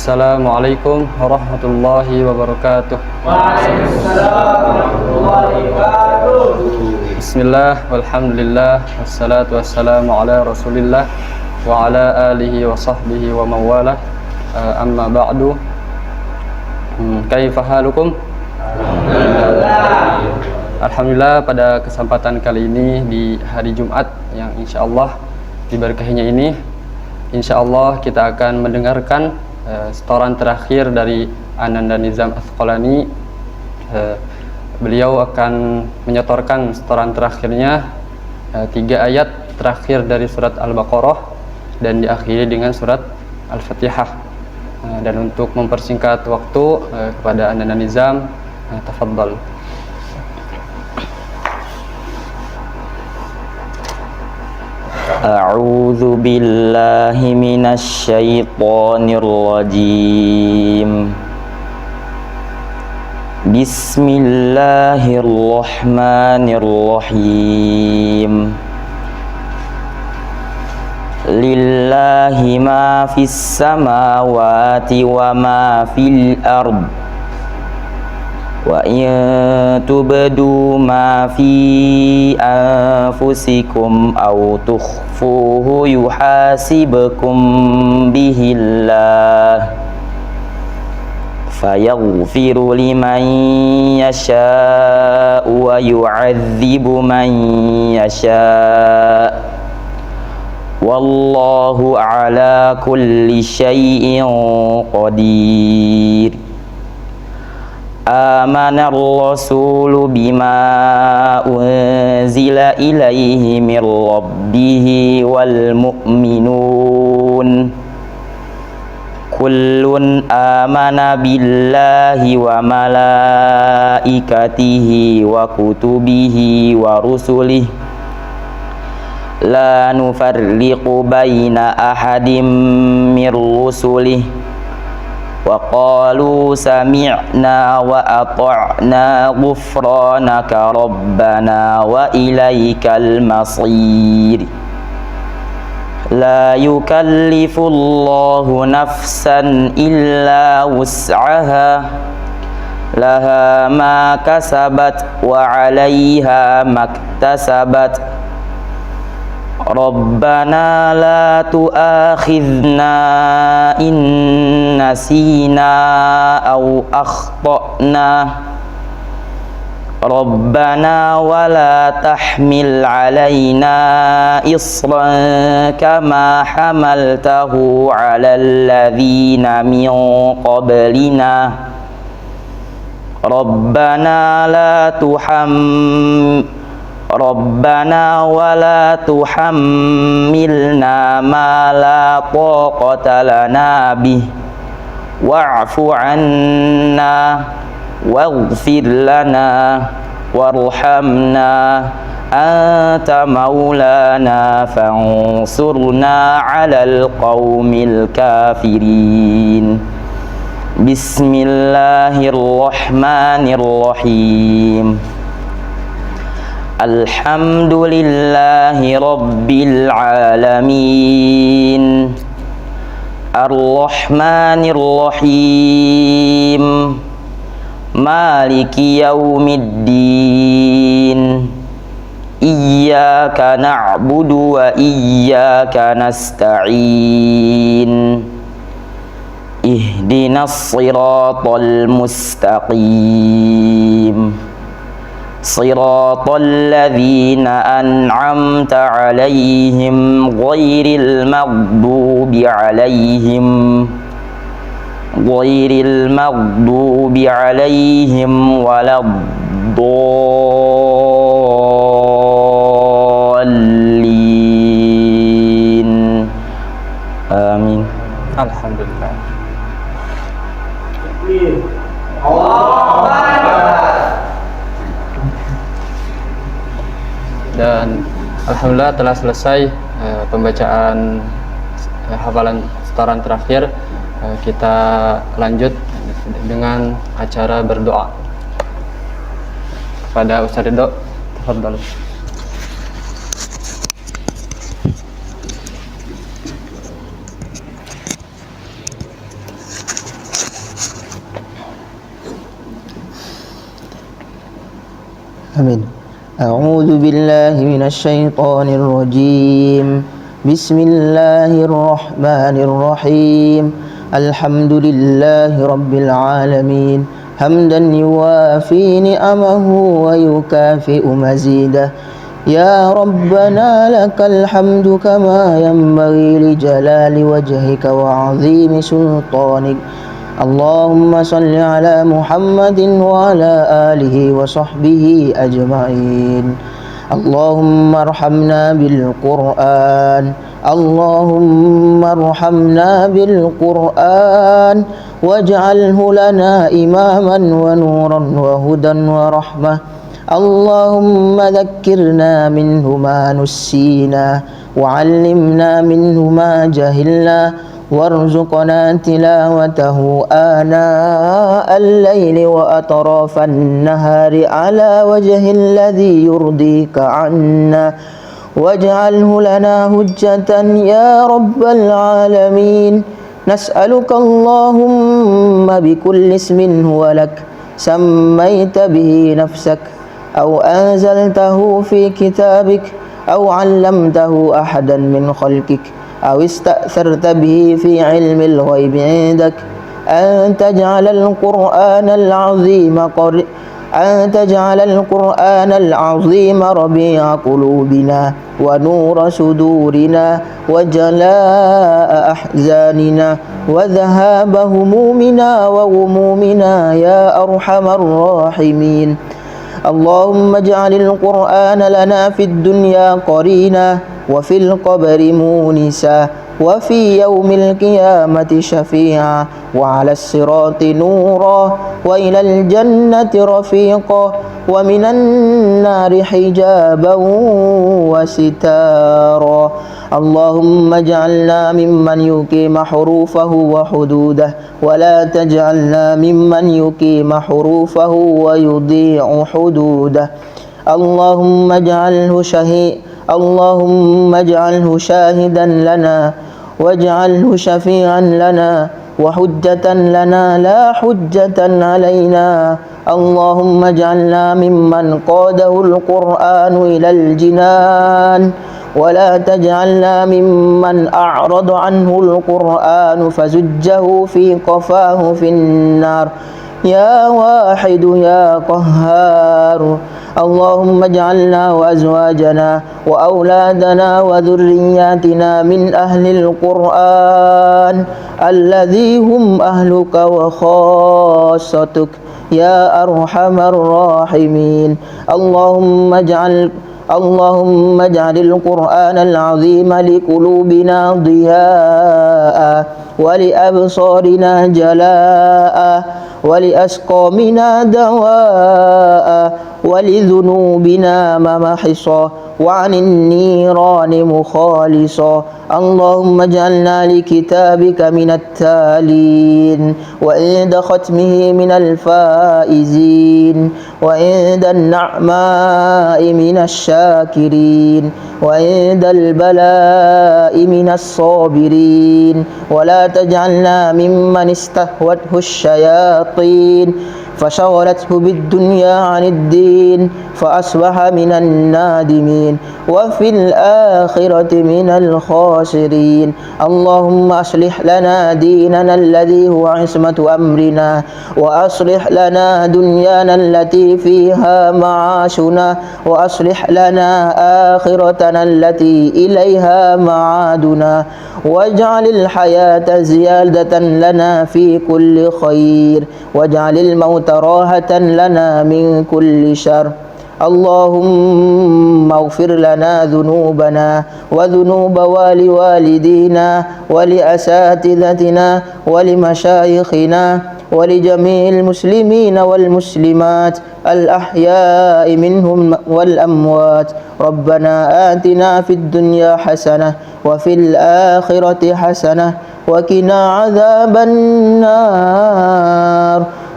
Assalamualaikum warahmatullahi wabarakatuh. Waalaikumsalam warahmatullahi wabarakatuh. Bismillah, walhamdulillah, wassalatu wassalamu ala rasulillah wa ala alihi wa sahbihi wa mawalah. Amma ba'du. Kaifa halukum? Alhamdulillah, pada kesempatan kali ini di hari Jumat yang insyaallah diberkahinya ini, insyaallah kita akan mendengarkan setoran terakhir dari Ananda Nizam Asqalani. Beliau akan menyetorkan setoran terakhirnya 3 ayat terakhir dari surat Al-Baqarah dan diakhiri dengan surat Al-Fatihah. Dan untuk mempersingkat waktu kepada Ananda Nizam, tafadhal. A'udzu billahi minasy syaithanir rajim. Bismillahirrahmanirrahim. Lillahi ma fis samawati wa ma fil ard. Wa in tubdu ma fi anfusikum aw tukhfuhu yuhasibkum bihillah fayaghfiru liman yasha'u wa yu'adzibu man yasha'. Wallahu ala kulli syai'in qadir. Amanar rasulu bima unzila ilaihi mir rabbihi wal mu'minun kullun amana billahi wa malaikatihi wa kutubihi wa rusulihi la nufarriqu baina ahadim mir rusulihi wa qalu sami'na wa ata'na ghufranaka rabbana wa ilaikal masir. La yukallifullahu nafsan illa wus'aha laha ma kasabat wa 'alaiha maktasabat. Rabbana la tu'akhidhna in nasina aw akhtana. Rabbana wa la tahmil 'alaina isran kama hamaltahu 'alal ladzina min qablina. Rabbana wa la tuhammilna ma la taqata lana bih wa'fu 'anna waghfir lana warhamna anta maulana fansurna 'alal qaumil kafirin. Bismillahirrahmanirrahim. Alhamdulillahi rabbil alamin. Ar-Rahmanir Rahim. Maliki yaumiddin. Iyyaka na'budu wa iyyaka nasta'in. Ihdinas siratal mustaqim. Siratal ladzina an'amta 'alaihim ghairil maghdubi 'alaihim waladdallin. Amin. Alhamdulillah. Dan alhamdulillah telah selesai pembacaan hafalan setoran terakhir. Kita lanjut dengan acara berdoa kepada Ustaz Ridho. Tafadhal. آمين. أعوذ بالله من الشيطان الرجيم. بسم الله الرحمن الرحيم. الحمد لله رب العالمين حمدا يوافي نعمه ويكافئ مزيده. يا ربنا لك الحمد كما ينبغي لجلال وجهك وعظيم سلطانك. اللهم صل على محمد وعلى آله وصحبه أجمعين. اللهم ارحمنا بالقرآن. اللهم ارحمنا بالقرآن واجعله لنا إماما ونورا وهدى ورحمة. اللهم ذكرنا منه ما نسينا وعلمنا منه ما جهلنا وارزقنا تلاوته آناء الليل وأطراف النهار على وجه الذي يرضيك عنا واجعله لنا حجة يا رب العالمين. نسألك اللهم بكل اسم هو لك سميت به نفسك أو أنزلته في كتابك أو علمته أحدا من خلقك أو استأثرت به في علم الغيب عندك أن تجعل القرآن العظيم ربيع قلوبنا ونور صدورنا وجلاء أحزاننا وذهاب همومنا وغمومنا يا أرحم الراحمين. اللهم اجعل القرآن لنا في الدنيا قرينا وفي القبر مونسا وفي يوم القيامة شفيعا وعلى الصراط نورا وإلى الجنة رفيقا ومن النار حجابا وستارا. اللهم اجعلنا ممن يقيم حروفه وحدوده ولا تجعلنا ممن يقيم حروفه ويضيع حدوده. اللهم اجعله شاهدا لنا واجعله شفيعا لنا وحجة لنا لا حجة علينا. اللهم اجعلنا ممن قاده القرآن إلى الجنان ولا تجعلنا ممن أعرض عنه القرآن فزجه في قفاه في النار يا واحد يا قهار. اللهم اجعلنا وأزواجنا وأولادنا وذرياتنا من أهل القرآن الذي هم أهلك وخاصتك يا أرحم الراحمين. اللهم اجعل القرآن العظيم لقلوبنا ضياء ولأبصارنا جلاء ولأسقامنا دواء ولذنوبنا ممحصا وعن النيران مخالصا. اللهم اجعلنا لكتابك من التالين وعند ختمه من الفائزين وعند النعماء من الشاكرين وعند البلاء من الصابرين. ولا تجعلنا ممن استهوته الشياطين فشغلته بالدنيا عن الدين فأصبح من النادمين وفي الآخرة من الخاسرين. اللهم أصلح لنا ديننا الذي هو عصمة أمرنا وأصلح لنا دنيانا التي فيها معاشنا وأصلح لنا آخرتنا التي إليها معادنا واجعل الحياة زيادة لنا في كل خير واجعل الموت راحة لنا من كل شر. اللهم اغفر لنا ذنوبنا وذنوب والدينا ولأساتذتنا ولمشايخنا ولجميع المسلمين والمسلمات الأحياء منهم والأموات. ربنا آتنا في الدنيا حسنة وفي الآخرة حسنة وقنا عذاب النار.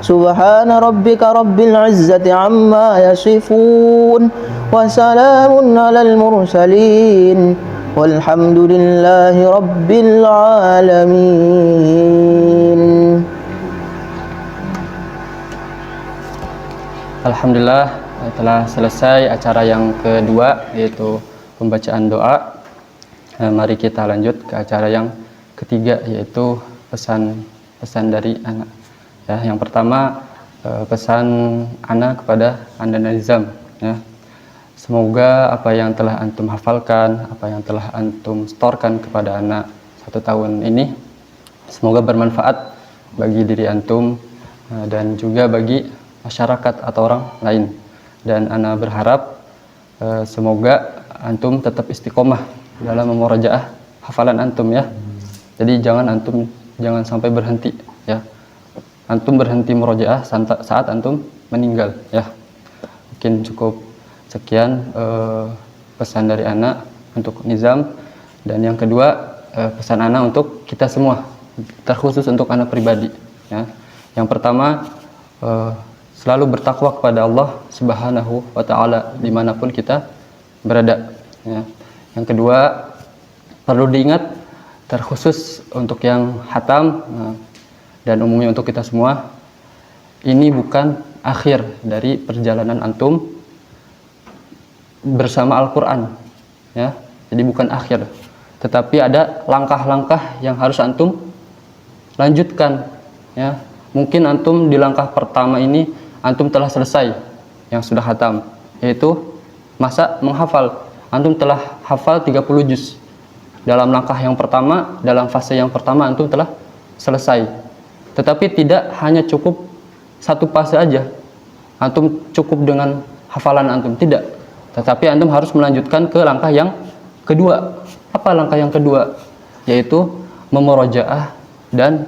سبحان ربك رب العزة عما يصفون وسلام على المرسلين والحمد لله رب العالمين. Alhamdulillah, telah selesai acara yang kedua, yaitu pembacaan doa. Mari kita lanjut ke acara yang ketiga, yaitu pesan dari anak. Ya, yang pertama pesan anak kepada Anda Nizam. Ya. Semoga apa yang telah antum hafalkan, apa yang telah antum setorkan kepada anak 1 tahun ini, semoga bermanfaat bagi diri antum dan juga bagi masyarakat atau orang lain. Dan ana berharap semoga antum tetap istiqomah dalam memurojaah hafalan antum ya. Jadi jangan sampai berhenti ya. Antum berhenti murojaah saat antum meninggal ya. Mungkin cukup sekian pesan dari anak untuk Nizam. Dan yang kedua pesan anak untuk kita semua, terkhusus untuk anak pribadi ya. Yang pertama selalu bertakwa kepada Allah Subhanahu wa ta'ala dimanapun kita berada ya. Yang kedua perlu diingat, terkhusus untuk yang hatam dan umumnya untuk kita semua, ini bukan akhir dari perjalanan antum bersama Al-Quran ya. Jadi bukan akhir, tetapi ada langkah-langkah yang harus antum lanjutkan ya. Mungkin antum di langkah pertama ini antum telah selesai yang sudah khatam, yaitu masa menghafal. Antum telah hafal 30 juz. Dalam langkah yang pertama, dalam fase yang pertama antum telah selesai. Tetapi tidak hanya cukup satu fase aja antum cukup dengan hafalan antum, tidak. Tetapi antum harus melanjutkan ke langkah yang kedua. Apa langkah yang kedua? Yaitu memurojaah dan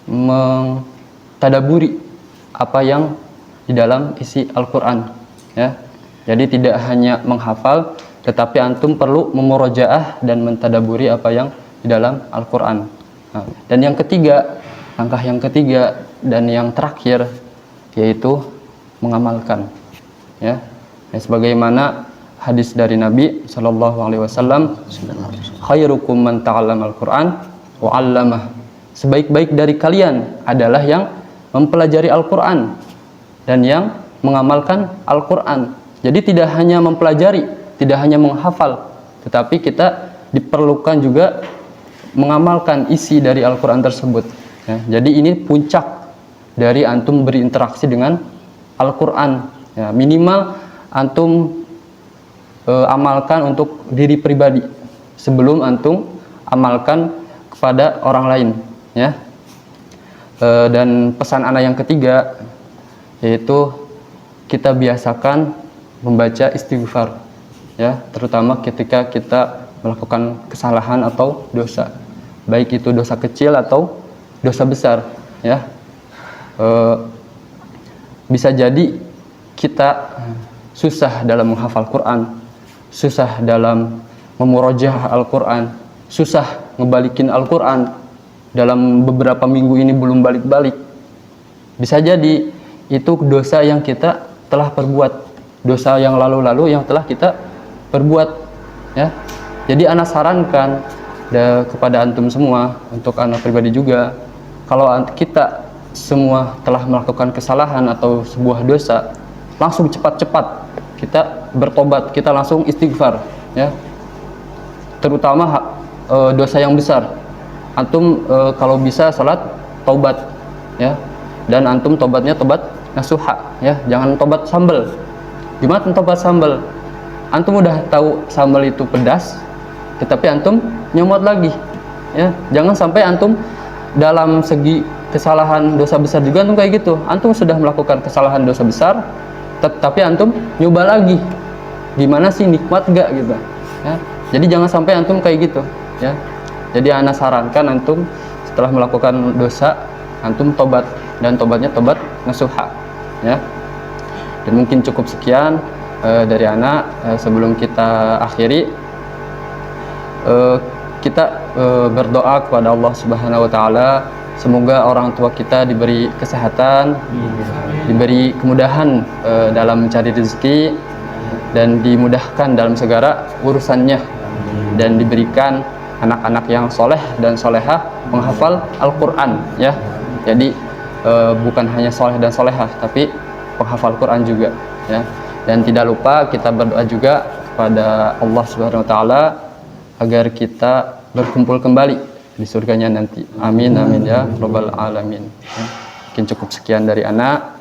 mentadaburi apa yang di dalam isi Al-Quran ya. Jadi tidak hanya menghafal, tetapi antum perlu memurojaah dan mentadaburi apa yang di dalam Al-Quran. Nah, dan yang ketiga, langkah yang ketiga dan yang terakhir, yaitu mengamalkan ya. Sebagaimana hadis dari Nabi Shallallahu Alaihi Wasallam, khairukum man ta'allama al-Quran wa 'allamah. Sebaik-baik dari kalian adalah yang mempelajari Al-Quran dan yang mengamalkan Al-Quran. Jadi tidak hanya mempelajari, tidak hanya menghafal, tetapi kita diperlukan juga mengamalkan isi dari Al-Quran tersebut ya. Jadi ini puncak dari antum berinteraksi dengan Al-Quran ya. Minimal antum amalkan untuk diri pribadi sebelum antum amalkan kepada orang lain ya. Dan pesan anak yang ketiga, yaitu kita biasakan membaca istighfar ya, terutama ketika kita melakukan kesalahan atau dosa, baik itu dosa kecil atau dosa besar ya. Bisa jadi kita susah dalam menghafal Quran, susah dalam memurojaah Al-Quran, susah ngebalikin Al-Quran, dalam beberapa minggu ini belum balik-balik. Bisa jadi itu dosa yang kita telah perbuat, dosa yang lalu-lalu yang telah kita perbuat ya. Jadi anak sarankan kepada antum semua, untuk anak pribadi juga, kalau kita semua telah melakukan kesalahan atau sebuah dosa, langsung cepat-cepat kita bertobat, kita langsung istighfar ya. Terutama dosa yang besar, antum kalau bisa salat taubat ya. Dan antum tobatnya tobat nasuha ya, jangan tobat sambal. Gimana tobat sambal? Antum udah tahu sambal itu pedas, tetapi antum nyomot lagi ya. Jangan sampai antum dalam segi kesalahan dosa besar juga antum kayak gitu. Antum sudah melakukan kesalahan dosa besar, tetapi antum nyoba lagi, gimana sih, nikmat gak gitu ya. Jadi jangan sampai antum kayak gitu ya. Jadi ana sarankan antum setelah melakukan dosa, antum tobat, dan tobatnya tobat nasuha ya. Dan mungkin cukup sekian dari ana. Sebelum kita akhiri, kita berdoa kepada Allah Subhanahu wa ta'ala, semoga orang tua kita diberi kesehatan, diberi kemudahan dalam mencari rezeki, dan dimudahkan dalam segala urusannya, dan diberikan anak-anak yang soleh dan solehah menghafal Al-Quran ya. Jadi bukan hanya soleh dan solehah, tapi penghafal Quran juga ya. Dan tidak lupa kita berdoa juga kepada Allah Subhanahu wa taala agar kita berkumpul kembali di surganya nanti. Amin amin ya rabbal alamin. Mungkin cukup sekian dari ana.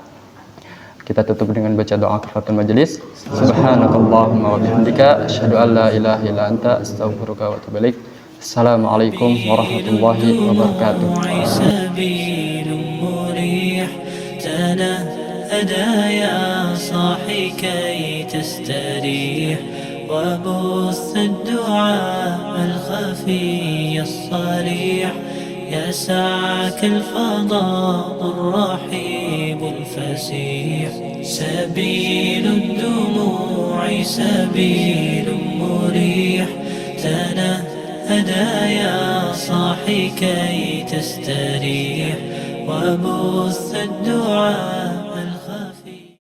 Kita tutup dengan baca doa kafaratul majelis. Subhanakallahumma wa bihamdika asyhadu an la ilaha illa anta astaghfiruka wa atubu ilaik. Assalamualaikum warahmatullahi wabarakatuh. تنهدى يا صاحي كي تستريح وبث الدعاء الخفي الصريح يسعك الفضاء الرحيب الفسيح سبيل الدموع سبيل مريح تنهدى يا صاحي كي تستريح وبث الدعاء